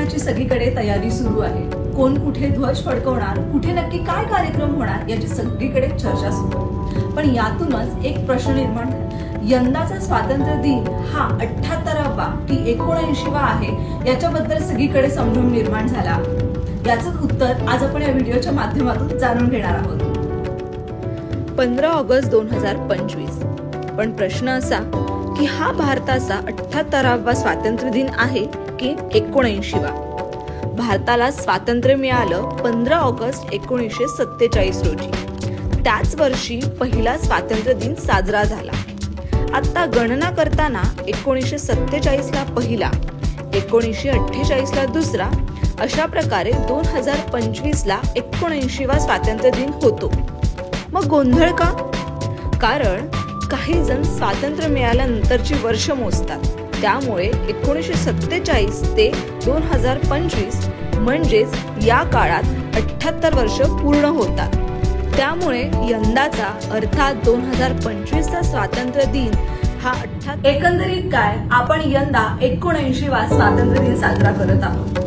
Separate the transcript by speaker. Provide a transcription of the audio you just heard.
Speaker 1: दिनाची सगळीकडे तयारी सुरू आहे. कोण कुठे ध्वज फडकवणार, कुठे नक्की काय कार्यक्रम होणार याची सगळीकडे चर्चा सुरू आहे. पण यातूनच एक प्रश्न निर्माण झाला. यंदाचा स्वातंत्र्य दिन हा 78वा की 79वा आहे याच्याबद्दल सगळीकडे संभ्रम निर्माण झाला. याचं उत्तर आज आपण या व्हिडिओच्या माध्यमातून जाणून घेणार आहोत.
Speaker 2: 15 ऑगस्ट 2025. पण प्रश्न असा की हा भारताचा 78वा स्वातंत्र्य दिन आहे की 79वा? भारताला स्वातंत्र्य मिळालं 15 ऑगस्ट 1947 रोजी. त्याच वर्षी पहिला स्वातंत्र्य दिन साजरा झाला. आता गणना करताना 1947 ला पहिला, 1948 ला दुसरा, अशा प्रकारे 2025 ला 79वा स्वातंत्र्य दिन होतो. मग गोंधळ का? कारण काही जण स्वातंत्र्य मिळाल्यानंतरची वर्ष मोजतात. त्यामुळे 1947 ते 2025 म्हणजेच या काळात 78 वर्ष पूर्ण होतात. त्यामुळे यंदाचा अर्थात 2025चा स्वातंत्र्य दिन हा
Speaker 1: एकंदरीत काय, आपण यंदा 79वा स्वातंत्र्य दिन साजरा करत आहोत.